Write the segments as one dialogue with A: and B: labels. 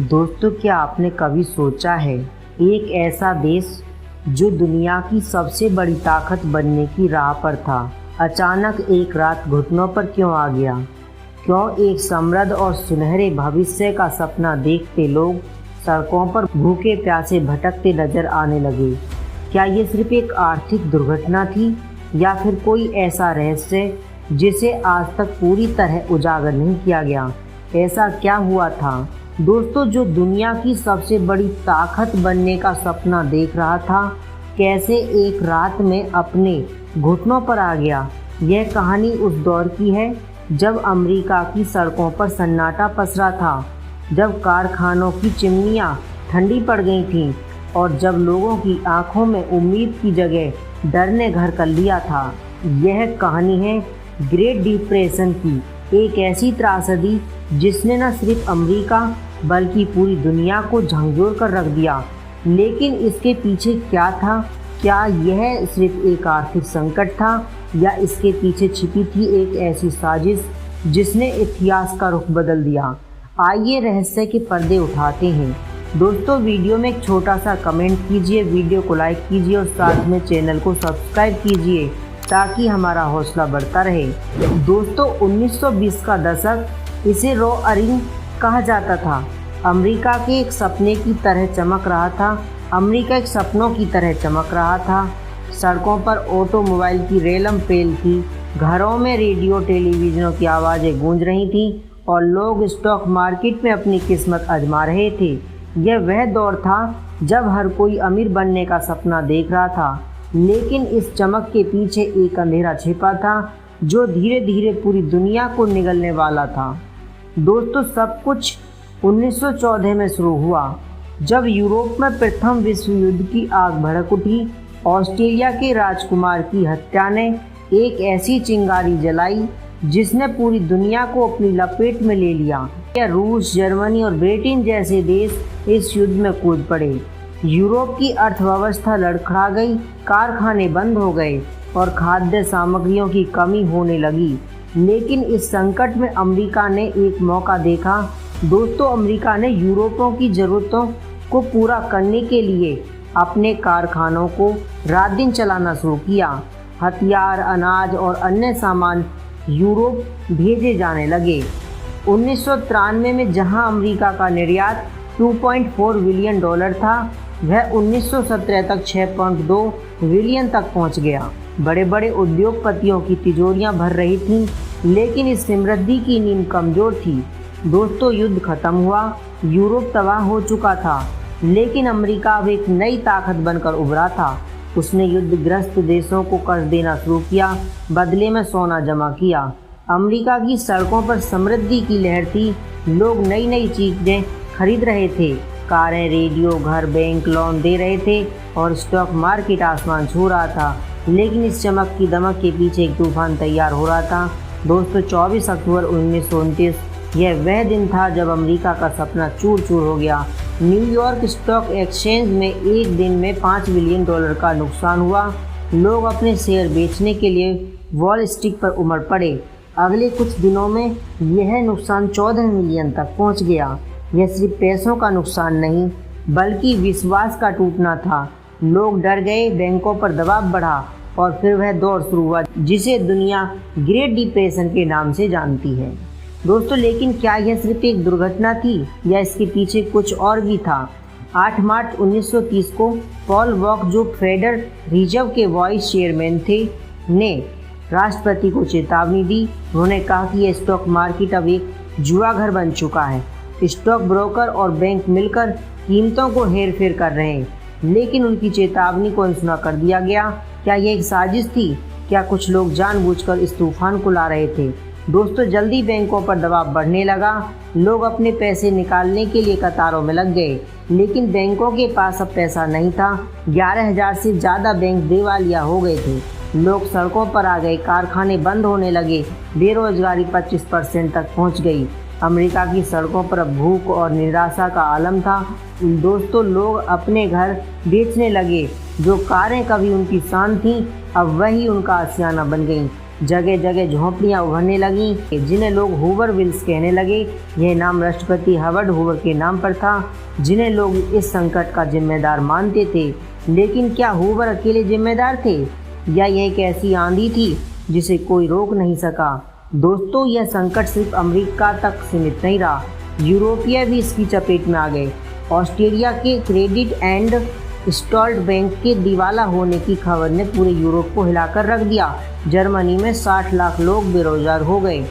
A: दोस्तों, क्या आपने कभी सोचा है एक ऐसा देश जो दुनिया की सबसे बड़ी ताकत बनने की राह पर था, अचानक एक रात घुटनों पर क्यों आ गया? क्यों एक समृद्ध और सुनहरे भविष्य का सपना देखते लोग सड़कों पर भूखे प्यासे भटकते नजर आने लगे? क्या ये सिर्फ एक आर्थिक दुर्घटना थी या फिर कोई ऐसा रहस्य जिसे आज तक पूरी तरह उजागर नहीं किया गया? ऐसा क्या हुआ था दोस्तों जो दुनिया की सबसे बड़ी ताकत बनने का सपना देख रहा था, कैसे एक रात में अपने घुटनों पर आ गया? यह कहानी उस दौर की है जब अमेरिका की सड़कों पर सन्नाटा पसरा था, जब कारखानों की चिमनियां ठंडी पड़ गई थीं और जब लोगों की आंखों में उम्मीद की जगह डर ने घर कर लिया था। यह कहानी है ग्रेट डिप्रेशन की, एक ऐसी त्रासदी जिसने न सिर्फ अमेरिका बल्कि पूरी दुनिया को झंझोर कर रख दिया। लेकिन इसके पीछे क्या था? क्या यह सिर्फ एक आर्थिक संकट था या इसके पीछे छिपी थी एक ऐसी साजिश जिसने इतिहास का रुख बदल दिया? आइए रहस्य के पर्दे उठाते हैं। दोस्तों, वीडियो में एक छोटा सा कमेंट कीजिए, वीडियो को लाइक कीजिए और साथ में चैनल को सब्सक्राइब कीजिए ताकि हमारा हौसला बढ़ता रहे। दोस्तों, 1920 का दशक, इसे रोअरिंग कहा जाता था। अमेरिका के एक सपने की तरह चमक रहा था। अमेरिका एक सपनों की तरह चमक रहा था। सड़कों पर ऑटोमोबाइल की रेलम पेल थी, घरों में रेडियो टेलीविजनों की आवाज़ें गूंज रही थीं और लोग स्टॉक मार्केट में अपनी किस्मत आजमा रहे थे। यह वह दौर था जब हर कोई अमीर बनने का सपना देख रहा था, लेकिन इस चमक के पीछे एक अंधेरा छिपा था जो धीरे धीरे पूरी दुनिया को निगलने वाला था। दोस्तों, सब कुछ 1914 में शुरू हुआ जब यूरोप में प्रथम विश्व युद्ध की आग भड़क उठी। ऑस्ट्रेलिया के राजकुमार की हत्या ने एक ऐसी चिंगारी जलाई जिसने पूरी दुनिया को अपनी लपेट में ले लिया। रूस, जर्मनी और ब्रिटेन जैसे देश इस युद्ध में कूद पड़े। यूरोप की अर्थव्यवस्था लड़खड़ा गई, कारखाने बंद हो गए और खाद्य सामग्रियों की कमी होने लगी। लेकिन इस संकट में अमेरिका ने एक मौका देखा। दोस्तों, अमेरिका ने यूरोपों की ज़रूरतों को पूरा करने के लिए अपने कारखानों को रात दिन चलाना शुरू किया। हथियार, अनाज और अन्य सामान यूरोप भेजे जाने लगे। 1993 में जहां अमेरिका का निर्यात $2.4 बिलियन था, वह 1917 तक 6.2 बिलियन तक पहुंच गया। बड़े बड़े उद्योगपतियों की तिजोरियां भर रही थीं, लेकिन इस समृद्धि की नींव कमजोर थी। दोस्तों, युद्ध खत्म हुआ, यूरोप तबाह हो चुका था, लेकिन अमेरिका अब एक नई ताकत बनकर उभरा था। उसने युद्धग्रस्त देशों को कर्ज देना शुरू किया, बदले में सोना जमा किया। अमेरिका की सड़कों पर समृद्धि की लहर थी। लोग नई नई चीजें खरीद रहे थे, कारें, रेडियो, घर, बैंक लोन दे रहे थे और स्टॉक मार्केट आसमान छू रहा था। लेकिन इस चमक की दमक के पीछे एक तूफान तैयार हो रहा था। दोस्तों, 24 अक्टूबर 1929, यह वह दिन था जब अमेरिका का सपना चूर चूर हो गया। न्यूयॉर्क स्टॉक एक्सचेंज में एक दिन में $5 बिलियन का नुकसान हुआ। लोग अपने शेयर बेचने के लिए वॉल स्ट्रीट पर उमड़ पड़े। अगले कुछ दिनों में यह नुकसान 14 मिलियन तक पहुंच गया। यह सिर्फ पैसों का नुकसान नहीं बल्कि विश्वास का टूटना था। लोग डर गए, बैंकों पर दबाव बढ़ा और फिर वह दौर शुरू हुआ जिसे दुनिया ग्रेट डिप्रेशन के नाम से जानती है। दोस्तों, लेकिन क्या यह सिर्फ एक दुर्घटना थी या इसके पीछे कुछ और भी था? 8 मार्च 1930 को पॉल वॉक, जो फेडरल रिजर्व के वाइस चेयरमैन थे, ने राष्ट्रपति को चेतावनी दी। उन्होंने कहा कि यह स्टॉक मार्केट अब एक जुआ घर बन चुका है। स्टॉक ब्रोकर और बैंक मिलकर कीमतों को हेर फेर कर रहे हैं। लेकिन उनकी चेतावनी को अनसुना कर दिया गया। क्या यह एक साजिश थी? क्या कुछ लोग जानबूझकर इस तूफान को ला रहे थे? दोस्तों, जल्दी बैंकों पर दबाव बढ़ने लगा। लोग अपने पैसे निकालने के लिए कतारों में लग गए, लेकिन बैंकों के पास अब पैसा नहीं था। 11,000 से ज़्यादा बैंक दिवालिया हो गए थे। लोग सड़कों पर आ गए, कारखाने बंद होने लगे, बेरोजगारी 25% तक पहुंच गई। अमेरिका की सड़कों पर भूख और निराशा का आलम था। दोस्तों, लोग अपने घर बेचने लगे। जो कारें कभी उनकी शान थीं, अब वही उनका आशियाना बन गईं। जगह जगह झोंपड़ियां उभरने लगीं जिन्हें लोग हूवर विल्स कहने लगे। यह नाम राष्ट्रपति हावर्ड हूवर के नाम पर था, जिन्हें लोग इस संकट का जिम्मेदार मानते थे। लेकिन क्या हूवर अकेले जिम्मेदार थे या यह एक ऐसी आंधी थी जिसे कोई रोक नहीं सका? दोस्तों, यह संकट सिर्फ अमेरिका तक सीमित नहीं रहा, यूरोपीय भी इसकी चपेट में आ गए। ऑस्ट्रेलिया के क्रेडिट एंड स्टॉल्ट बैंक के दिवाला होने की खबर ने पूरे यूरोप को हिलाकर रख दिया। जर्मनी में 60 लाख लोग बेरोजगार हो गए।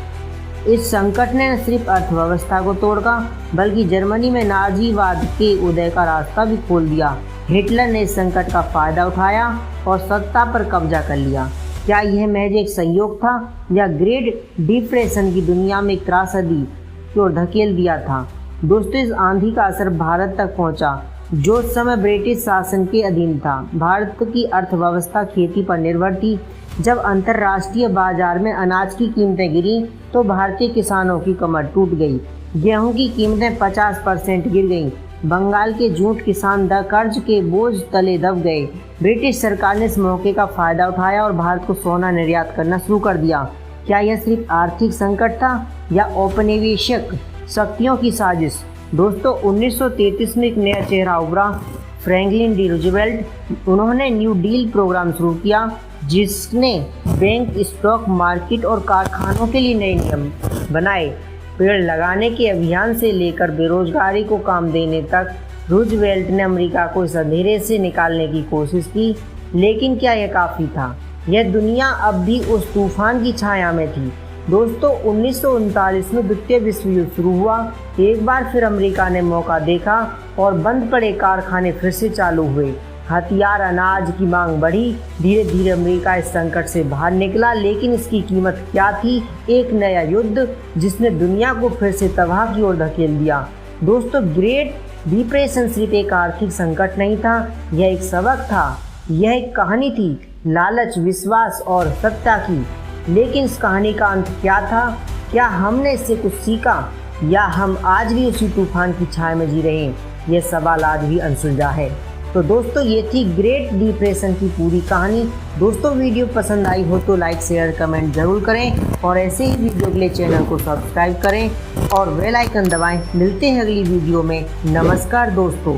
A: इस संकट ने न सिर्फ अर्थव्यवस्था को तोड़ा बल्कि जर्मनी में नाजीवाद के उदय का रास्ता भी खोल दिया। हिटलर ने इस संकट का फायदा उठाया और सत्ता पर कब्जा कर लिया। क्या यह महज एक संयोग था या ग्रेट डिप्रेशन की दुनिया में एक त्रासदी की ओर धकेल दिया था? दोस्तों, इस आंधी का असर भारत तक पहुंचा, जो उस समय ब्रिटिश शासन के अधीन था। भारत की अर्थव्यवस्था खेती पर निर्भर थी। जब अंतर्राष्ट्रीय बाजार में अनाज की कीमतें गिरी तो भारतीय किसानों की कमर टूट गई। गेहूं की कीमतें 50% गिर गईं। बंगाल के जूट किसान कर्ज के बोझ तले दब गए। ब्रिटिश सरकार ने इस मौके का फायदा उठाया और भारत को सोना निर्यात करना शुरू कर दिया। क्या यह सिर्फ आर्थिक संकट था या औपनिवेशिक शक्तियों की साजिश? दोस्तों, 1933 में एक नया चेहरा उभरा, फ्रैंकलिन डी रूजवेल्ट। उन्होंने न्यू डील प्रोग्राम शुरू किया, जिसने बैंक, स्टॉक मार्केट और कारखानों के लिए नए नियम बनाए। पेड़ लगाने के अभियान से लेकर बेरोजगारी को काम देने तक रूजवेल्ट ने अमेरिका को इस अंधेरे से निकालने की कोशिश की। लेकिन क्या यह काफ़ी था? यह दुनिया अब भी उस तूफान की छाया में थी। दोस्तों, 1939 में द्वितीय विश्व युद्ध शुरू हुआ। एक बार फिर अमेरिका ने मौका देखा और बंद पड़े कारखाने फिर से चालू हुए। हथियार, अनाज की मांग बढ़ी। धीरे धीरे अमेरिका इस संकट से बाहर निकला, लेकिन इसकी कीमत क्या थी? एक नया युद्ध जिसने दुनिया को फिर से तबाह की ओर धकेल दिया। दोस्तों, ग्रेट डिप्रेशन सिर्फ एक आर्थिक संकट नहीं था, यह एक सबक था। यह एक कहानी थी लालच, विश्वास और सत्ता की। लेकिन इस कहानी का अंत क्या था? क्या हमने इससे कुछ सीखा या हम आज भी उसी तूफान की छाया में जी रहे हैं? यह सवाल आज भी अनसुलझा है। तो दोस्तों, ये थी ग्रेट डिप्रेशन की पूरी कहानी। दोस्तों, वीडियो पसंद आई हो तो लाइक, शेयर, कमेंट जरूर करें और ऐसे ही वीडियो के लिए चैनल को सब्सक्राइब करें और बेल आइकन दबाएं। मिलते हैं अगली वीडियो में। नमस्कार दोस्तों।